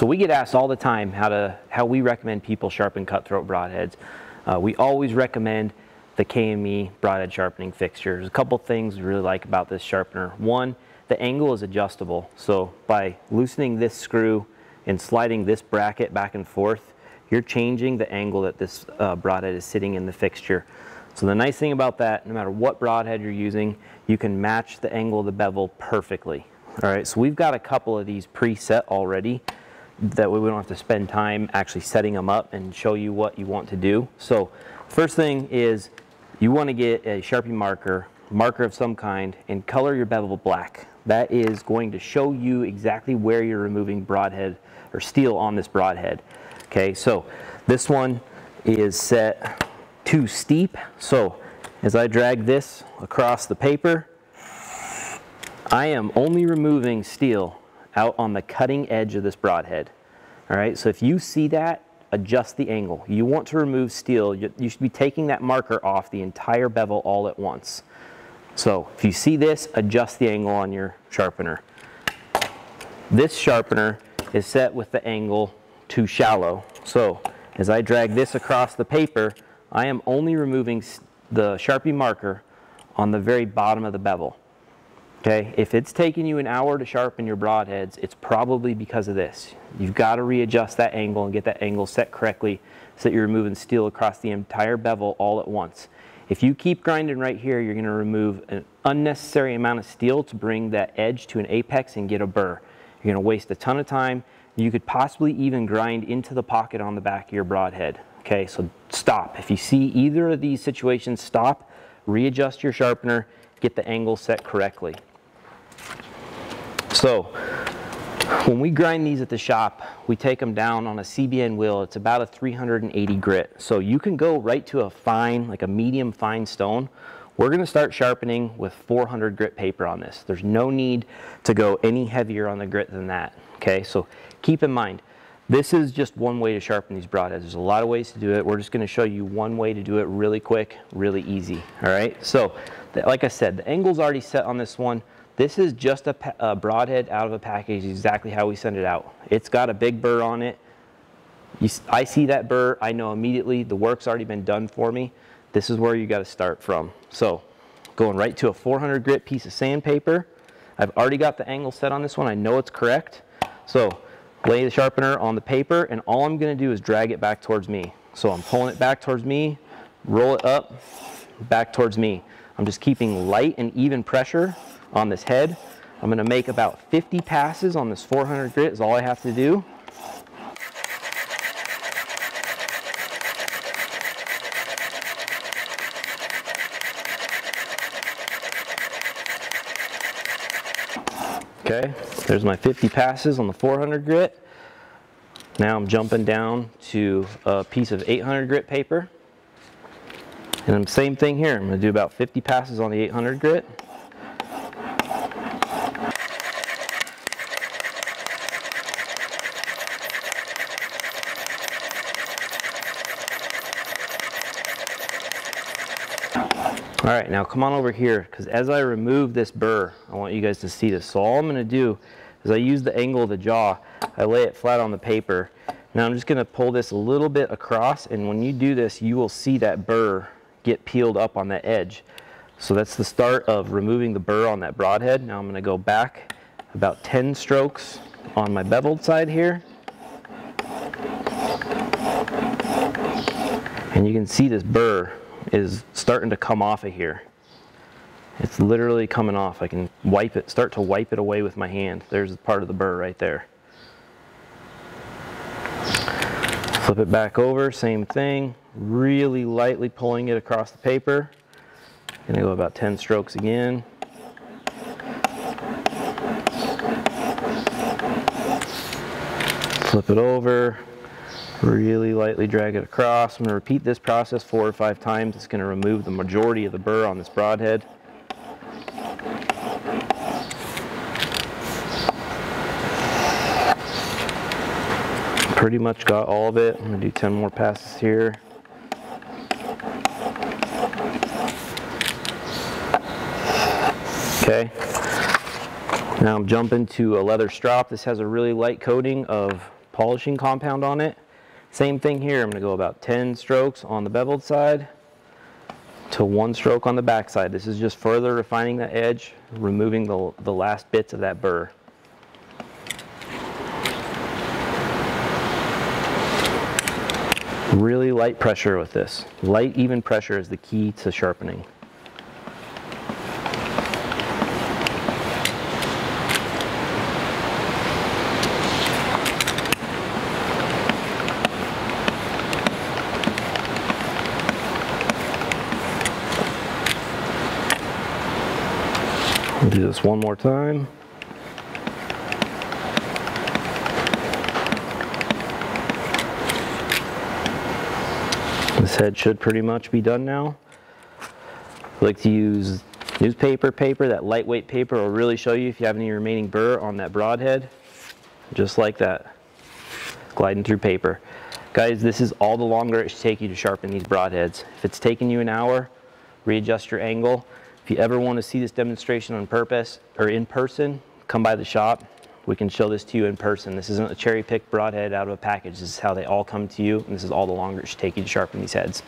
So we get asked all the time how we recommend people sharpen cutthroat broadheads. We always recommend the KME broadhead sharpening fixture. There's a couple things we really like about this sharpener. One, the angle is adjustable. So by loosening this screw and sliding this bracket back and forth, you're changing the angle that this broadhead is sitting in the fixture. So the nice thing about that, no matter what broadhead you're using, you can match the angle of the bevel perfectly. All right, so we've got a couple of these preset already. That way we don't have to spend time actually setting them up and show you what you want to do. So first thing is you want to get a Sharpie marker of some kind, and color your bevel black. That is going to show you exactly where you're removing broadhead or steel on this broadhead. Okay, so this one is set too steep. So as I drag this across the paper, I am only removing steel out on the cutting edge of this broadhead. All right, so if you see that, adjust the angle. You want to remove steel, you should be taking that marker off the entire bevel all at once. So if you see this, adjust the angle on your sharpener. This sharpener is set with the angle too shallow. So as I drag this across the paper, I am only removing the Sharpie marker on the very bottom of the bevel. Okay, if it's taking you an hour to sharpen your broadheads, it's probably because of this. You've got to readjust that angle and get that angle set correctly so that you're removing steel across the entire bevel all at once. If you keep grinding right here, you're going to remove an unnecessary amount of steel to bring that edge to an apex and get a burr. You're going to waste a ton of time. You could possibly even grind into the pocket on the back of your broadhead. Okay, so stop. If you see either of these situations, stop, readjust your sharpener, get the angle set correctly. So when we grind these at the shop, we take them down on a CBN wheel. It's about a 380 grit. So you can go right to a fine, like a medium fine stone. We're going to start sharpening with 400 grit paper on this. There's no need to go any heavier on the grit than that. Okay, so keep in mind, this is just one way to sharpen these broadheads. There's a lot of ways to do it. We're just going to show you one way to do it really quick, really easy. All right, so like I said, the angle's already set on this one. This is just a broadhead out of a package, exactly how we send it out. It's got a big burr on it. I see that burr, I know immediately the work's already been done for me. This is where you got to start from. So going right to a 400 grit piece of sandpaper. I've already got the angle set on this one. I know it's correct. So lay the sharpener on the paper, and all I'm going to do is drag it back towards me. So I'm pulling it back towards me, roll it up, back towards me. I'm just keeping light and even pressure on this head. I'm going to make about 50 passes on this 400 grit is all I have to do. Okay, there's my 50 passes on the 400 grit. Now I'm jumping down to a piece of 800 grit paper. And same thing here. I'm going to do about 50 passes on the 800 grit. All right, now come on over here, because as I remove this burr, I want you guys to see this. So all I'm going to do is I use the angle of the jaw, I lay it flat on the paper. Now I'm just going to pull this a little bit across, and when you do this, you will see that burr get peeled up on that edge. So that's the start of removing the burr on that broadhead. Now I'm going to go back about 10 strokes on my beveled side here. And you can see this burr is starting to come off of here. It's literally coming off. I can wipe it, start to wipe it away with my hand. There's part of the burr right there. Flip it back over, same thing. Really lightly pulling it across the paper. Gonna go about 10 strokes again. Flip it over. Really lightly drag it across. I'm going to repeat this process 4 or 5 times. It's going to remove the majority of the burr on this broadhead. Pretty much got all of it. I'm going to do 10 more passes here. Okay. Now I'm jumping to a leather strop. This has a really light coating of polishing compound on it. Same thing here, I'm going to go about 10 strokes on the beveled side to 1 stroke on the back side. This is just further refining the edge, removing the last bits of that burr. Really light pressure with this. Light, even pressure is the key to sharpening. We'll do this one more time. This head should pretty much be done now. I like to use newspaper paper. That lightweight paper will really show you if you have any remaining burr on that broadhead. Just like that, gliding through paper. Guys, this is all the longer it should take you to sharpen these broadheads. If it's taking you an hour, readjust your angle. If you ever want to see this demonstration on purpose or in person, come by the shop. We can show this to you in person. This isn't a cherry-picked broadhead out of a package. This is how they all come to you, and this is all the longer it should take you to sharpen these heads.